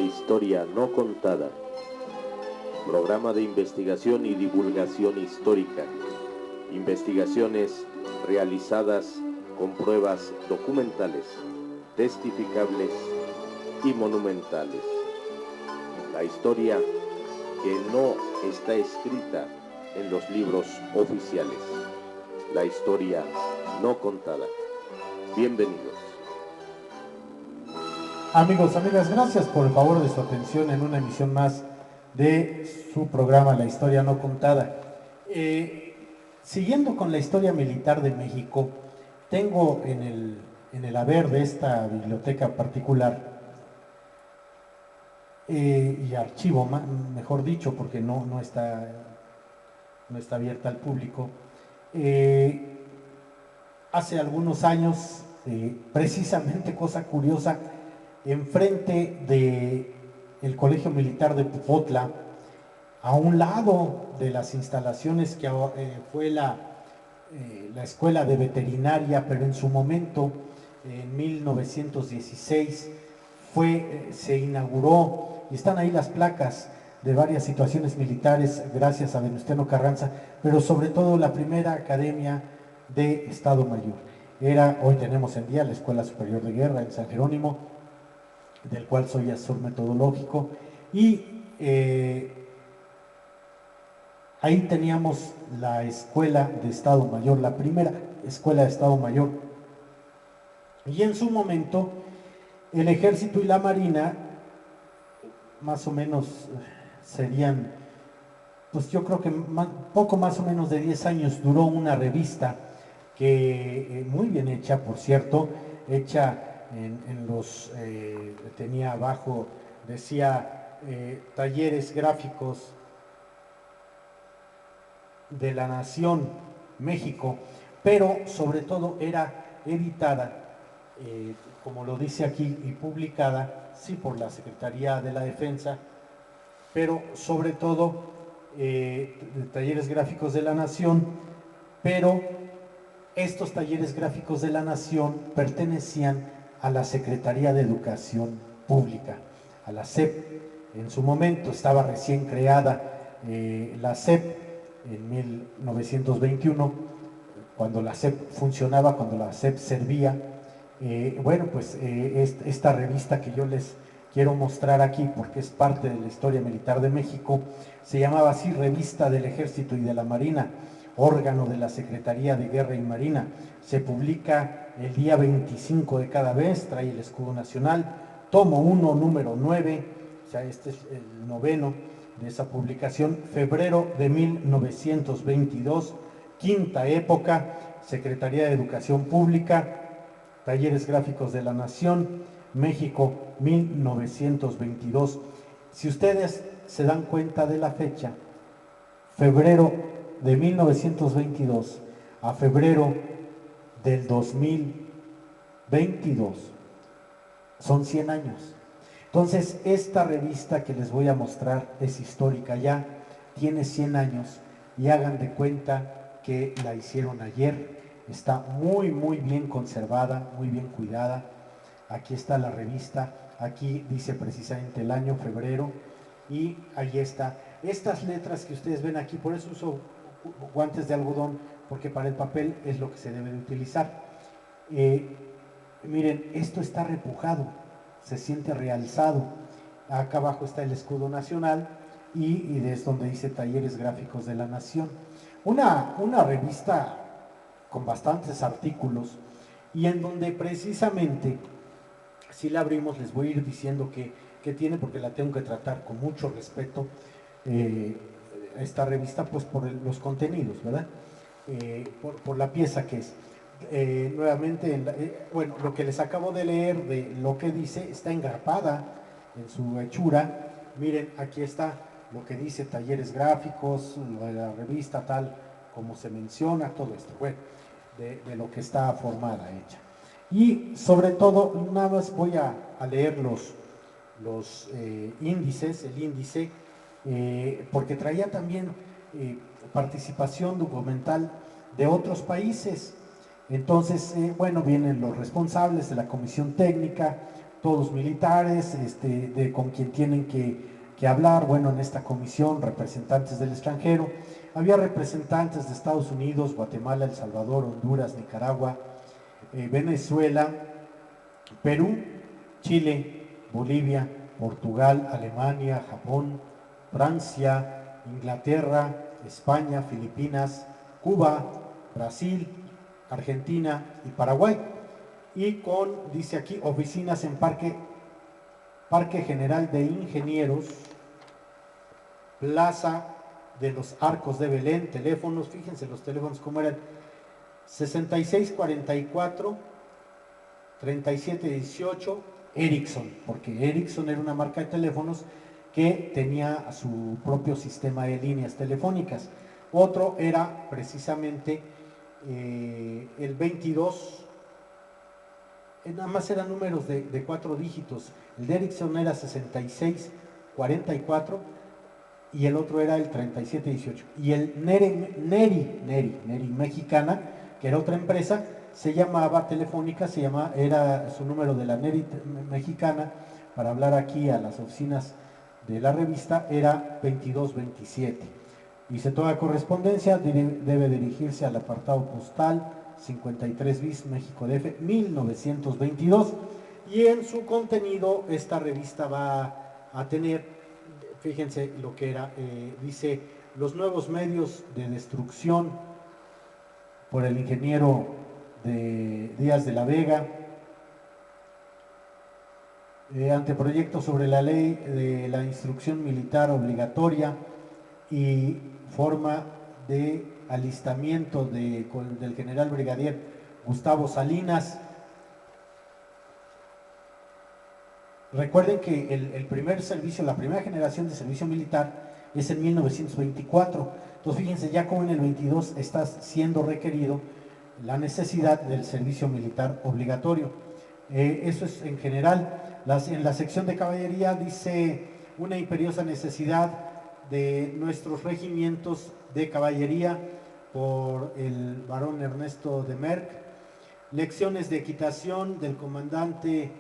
historia no contada. Programa de investigación y divulgación histórica. Investigaciones realizadas con pruebas documentales, testificables y monumentales. La historia que no está escrita en los libros oficiales. La historia no contada. Bienvenidos. Amigos, amigas, gracias por el favor de su atención en una emisión más de su programa La Historia No Contada. Siguiendo con la historia militar de México, tengo en el haber de esta biblioteca particular y archivo, mejor dicho, porque no está abierta al público, hace algunos años, precisamente cosa curiosa, enfrente del Colegio Militar de Popotla, a un lado de las instalaciones que fue la escuela de veterinaria, pero en su momento, en 1916, se inauguró, y están ahí las placas de varias situaciones militares, gracias a Venustiano Carranza, pero sobre todo la primera academia de Estado Mayor. Hoy tenemos en día la Escuela Superior de Guerra en San Jerónimo, del cual soy asesor metodológico, y ahí teníamos la Escuela de Estado Mayor, la primera Escuela de Estado Mayor, y en su momento el Ejército y la Marina, más o menos serían, pues yo creo que poco más o menos de 10 años duró una revista que, muy bien hecha, por cierto, hecha tenía abajo, decía talleres gráficos de la Nación, México, pero sobre todo era editada, como lo dice aquí, y publicada, sí, por la Secretaría de la Defensa, pero sobre todo talleres gráficos de la Nación, pero estos talleres gráficos de la Nación pertenecían a la Secretaría de Educación Pública, a la SEP. En su momento estaba recién creada la SEP en 1921, cuando la SEP funcionaba, cuando la SEP servía. Bueno, pues esta revista que yo les quiero mostrar aquí, porque es parte de la historia militar de México, se llamaba así Revista del Ejército y de la Marina, órgano de la Secretaría de Guerra y Marina. Se publica el día 25 de cada mes, trae el escudo nacional, tomo 1, número 9, o sea, este es el noveno de esa publicación, febrero de 1922, quinta época, Secretaría de Educación Pública, Talleres Gráficos de la Nación, México, 1922. Si ustedes se dan cuenta de la fecha, febrero de 1922 a febrero del 2022, son 100 años. Entonces, esta revista que les voy a mostrar es histórica ya, tiene 100 años, y hagan de cuenta que la hicieron ayer. Está muy, muy bien conservada, muy bien cuidada. Aquí está la revista, aquí dice precisamente el año, febrero, y ahí está. Estas letras que ustedes ven aquí, por eso uso guantes de algodón, porque para el papel es lo que se debe de utilizar. Miren, esto está repujado, se siente realzado. Acá abajo está el escudo nacional y es donde dice Talleres Gráficos de la Nación. Una revista con bastantes artículos, y en donde precisamente, si la abrimos, les voy a ir diciendo que tiene, porque la tengo que tratar con mucho respeto, esta revista, pues por los contenidos, ¿verdad? Por la pieza que es. Nuevamente, bueno, lo que les acabo de leer de lo que dice está engarpada en su hechura. Miren, aquí está lo que dice Talleres Gráficos, lo de la revista, tal como se menciona, todo esto, bueno, de lo que está formada, hecha. Y sobre todo, nada más voy a leer los índices, el índice, porque traía también participación documental de otros países. Entonces, bueno, vienen los responsables de la comisión técnica, todos militares, con quien tienen que hablar. Bueno, en esta comisión, representantes del extranjero, había representantes de Estados Unidos, Guatemala, El Salvador, Honduras, Nicaragua, Venezuela, Perú, Chile, Bolivia, Portugal, Alemania, Japón, Francia, Inglaterra, España, Filipinas, Cuba, Brasil, Argentina y Paraguay. Y dice aquí, oficinas en Parque General de Ingenieros, Plaza de los Arcos de Belén, teléfonos, fíjense los teléfonos cómo eran, 6644 3718, Ericsson, porque Ericsson era una marca de teléfonos que tenía su propio sistema de líneas telefónicas. Otro era precisamente el 22, nada más eran números de 4 dígitos. El de Ericsson era 6644 y el otro era el 3718. Y el Neri Mexicana, que era otra empresa, se llamaba Telefónica, era su número de la Neri Mexicana, para hablar aquí a las oficinas de la revista, era 2227. Dice, toda correspondencia debe dirigirse al apartado postal 53 bis, México DF, 1922. Y en su contenido esta revista va a tener, fíjense lo que era, dice, los nuevos medios de destrucción por el ingeniero Díaz de la Vega, anteproyecto sobre la ley de la instrucción militar obligatoria y forma de alistamiento del general brigadier Gustavo Salinas. Recuerden que el primer servicio, la primera generación de servicio militar es en 1924. Entonces fíjense ya como en el 22 está siendo requerido la necesidad del servicio militar obligatorio. Eso es en general. En la sección de caballería dice una imperiosa necesidad de nuestros regimientos de caballería por el varón Ernesto de Merck. Lecciones de equitación del comandante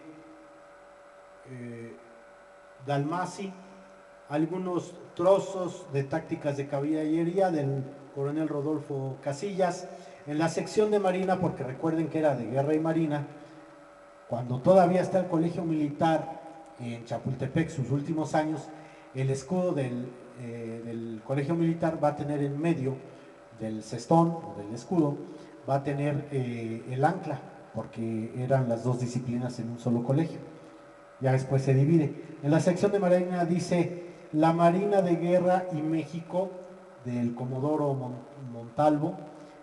Dalmasi, algunos trozos de tácticas de caballería del coronel Rodolfo Casillas. En la sección de Marina, porque recuerden que era de Guerra y Marina, cuando todavía está el colegio militar en Chapultepec, sus últimos años, el escudo del colegio militar va a tener en medio del cestón o del escudo, va a tener el ancla, porque eran las dos disciplinas en un solo colegio. Ya después se divide. En la sección de Marina dice la Marina de Guerra y México, del Comodoro Montalvo.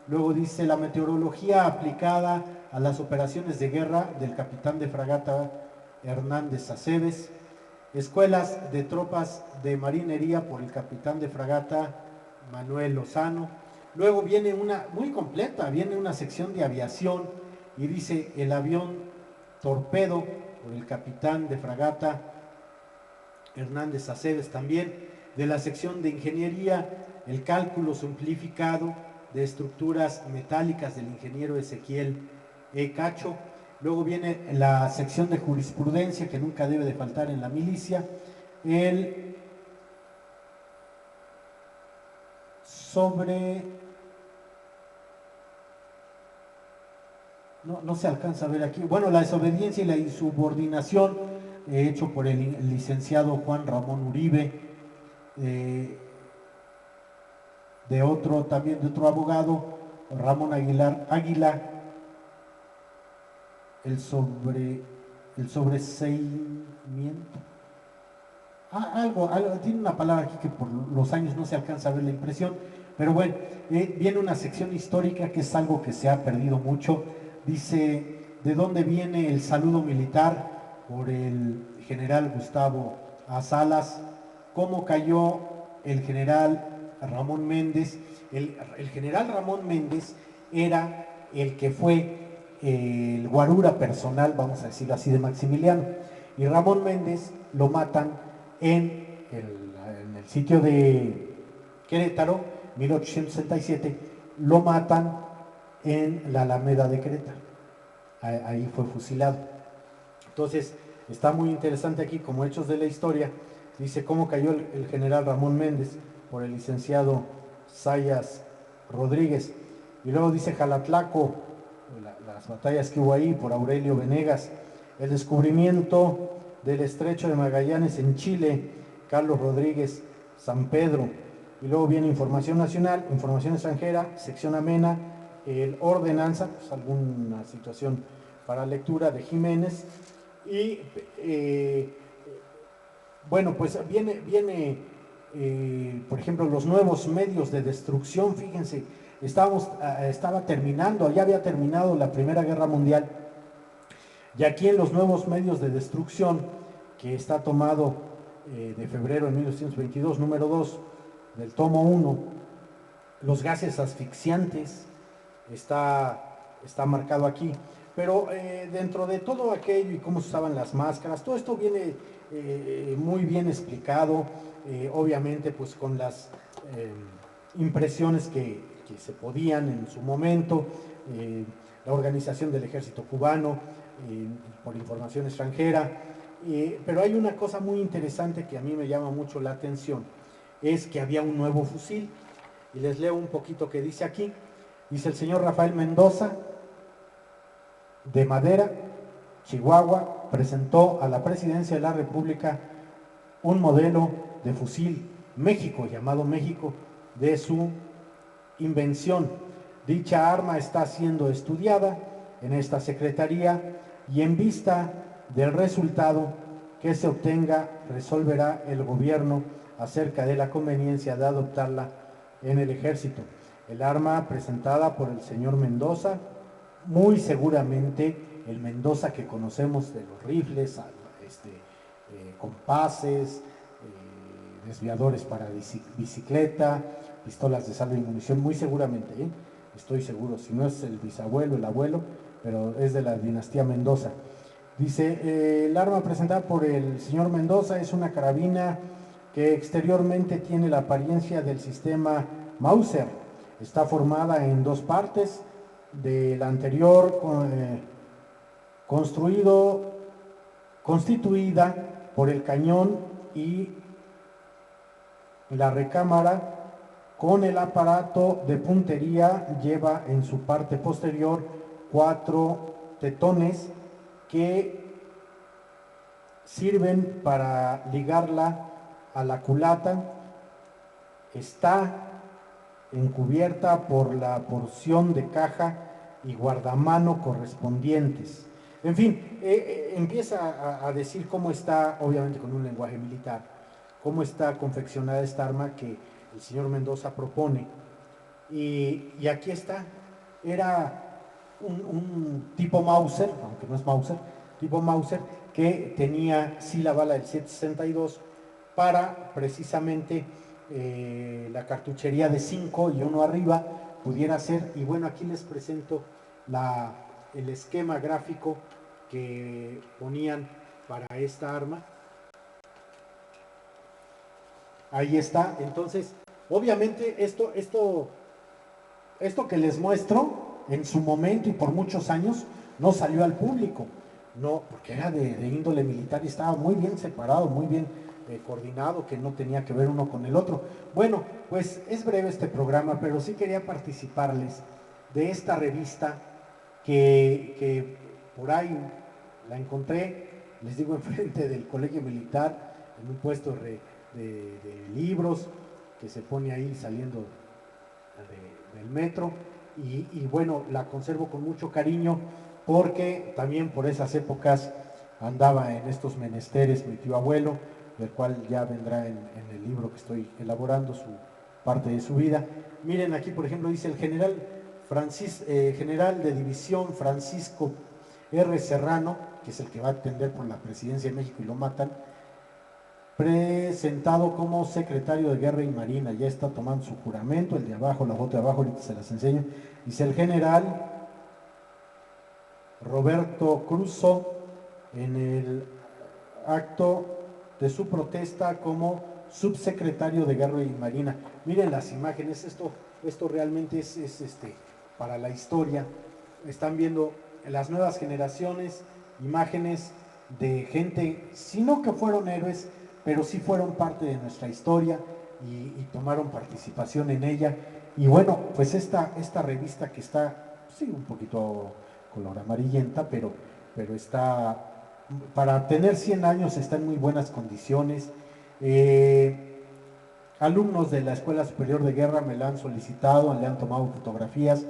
Luego dice la meteorología aplicada a las operaciones de guerra, del capitán de fragata Hernández Aceves. Escuelas de tropas de marinería, por el capitán de fragata Manuel Lozano. Luego viene una muy completa, viene una sección de aviación y dice el avión torpedo, por el capitán de fragata Hernández Aceves también. De la sección de ingeniería, el cálculo simplificado de estructuras metálicas, del ingeniero Ezequiel Cacho. Luego viene la sección de jurisprudencia, que nunca debe de faltar en la milicia, no se alcanza a ver aquí, bueno, la desobediencia y la insubordinación, hecho por el licenciado Juan Ramón Uribe, de otro abogado, Ramón Águila, el sobreseimiento. Algo, tiene una palabra aquí que por los años no se alcanza a ver la impresión, pero bueno, viene una sección histórica que es algo que se ha perdido mucho. Dice, ¿de dónde viene el saludo militar? Por el general Gustavo A. Salas. ¿Cómo cayó el general Ramón Méndez? El general Ramón Méndez era el que fue el guarura personal, vamos a decirlo así, de Maximiliano. Y Ramón Méndez lo matan en el sitio de Querétaro, 1867, lo matan en la Alameda de Querétaro. Ahí fue fusilado. Entonces, Está muy interesante aquí, como hechos de la historia, dice cómo cayó el general Ramón Méndez por el licenciado Zayas Rodríguez. Y luego dice Jalatlaco, las batallas que hubo ahí por Aurelio Venegas, el descubrimiento del estrecho de Magallanes en Chile, Carlos Rodríguez, San Pedro. Y luego viene información nacional, información extranjera, sección amena, el ordenanza, pues alguna situación para lectura de Jiménez. Y bueno, pues viene por ejemplo, los nuevos medios de destrucción. Fíjense, estaba terminando, ya había terminado la Primera Guerra Mundial, y aquí en los nuevos medios de destrucción, que está tomado de febrero de 1922, número 2, del tomo 1, los gases asfixiantes, está marcado aquí. Pero dentro de todo aquello y cómo se usaban las máscaras, todo esto viene muy bien explicado, obviamente pues con las impresiones que se podían en su momento, la organización del ejército cubano, por información extranjera, pero hay una cosa muy interesante que a mí me llama mucho la atención, es que había un nuevo fusil, y les leo un poquito que dice aquí. Dice: el señor Rafael Mendoza, de Madera, Chihuahua, presentó a la Presidencia de la República un modelo de fusil México, llamado México, de su invención. Dicha arma está siendo estudiada en esta Secretaría y en vista del resultado que se obtenga, resolverá el gobierno acerca de la conveniencia de adoptarla en el ejército. El arma presentada por el señor Mendoza, muy seguramente el Mendoza que conocemos de los rifles, compases, desviadores para bicicleta, pistolas de salvo y munición, muy seguramente, estoy seguro, si no es el bisabuelo, el abuelo, pero es de la dinastía Mendoza. Dice, el arma presentada por el señor Mendoza es una carabina que exteriormente tiene la apariencia del sistema Mauser. Está formada en dos partes, de la anterior constituida por el cañón y la recámara con el aparato de puntería. Lleva en su parte posterior 4 tetones que sirven para ligarla a la culata. Está encubierta por la porción de caja y guardamano correspondientes. En fin, empieza a decir cómo está, obviamente con un lenguaje militar, cómo está confeccionada esta arma que el señor Mendoza propone. Y aquí está, era un tipo Mauser, aunque no es Mauser, tipo Mauser, que tenía sí la bala del 7.62 para precisamente la cartuchería de 5 y uno arriba pudiera ser. Y bueno, aquí les presento el esquema gráfico que ponían para esta arma. Ahí está. Entonces, obviamente esto que les muestro en su momento y por muchos años no salió al público, no, porque era de índole militar y estaba muy bien separado, muy bien coordinado, que no tenía que ver uno con el otro. Bueno, pues es breve este programa, pero sí quería participarles de esta revista que por ahí la encontré, les digo, enfrente del Colegio Militar, en un puesto de libros que se pone ahí saliendo del metro, y bueno, la conservo con mucho cariño porque también por esas épocas andaba en estos menesteres mi tío abuelo, del cual ya vendrá en el libro que estoy elaborando su parte de su vida. Miren aquí, por ejemplo, dice: el general general de división Francisco R. Serrano, que es el que va a atender por la presidencia de México y lo matan, presentado como secretario de Guerra y Marina, ya está tomando su juramento. El de abajo, la foto de abajo, ahorita se las enseño. Dice: el general Roberto Cruzo, en el acto de su protesta como subsecretario de Guerra y Marina. Miren las imágenes, esto realmente es para la historia. Están viendo las nuevas generaciones imágenes de gente, sino que fueron héroes, pero sí fueron parte de nuestra historia y tomaron participación en ella. Y bueno, pues esta revista que está, sí, un poquito color amarillenta, pero está, para tener 100 años está en muy buenas condiciones. Alumnos de la Escuela Superior de Guerra me la han solicitado, le han tomado fotografías,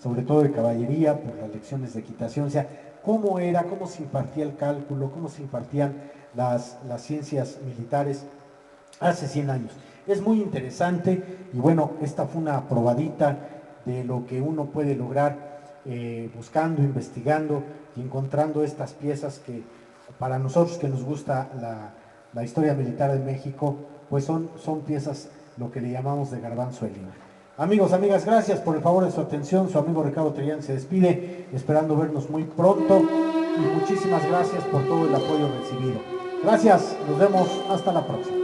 sobre todo de caballería, por las lecciones de equitación, o sea, cómo era, cómo se impartía el cálculo, cómo se impartían las ciencias militares hace 100 años. Es muy interesante y bueno, esta fue una probadita de lo que uno puede lograr buscando, investigando y encontrando estas piezas que para nosotros que nos gusta la historia militar de México, pues son piezas lo que le llamamos de garbanzo de libra. Amigos, amigas, gracias por el favor de su atención. Su amigo Ricardo Trillán se despide, esperando vernos muy pronto y muchísimas gracias por todo el apoyo recibido. Gracias, nos vemos hasta la próxima.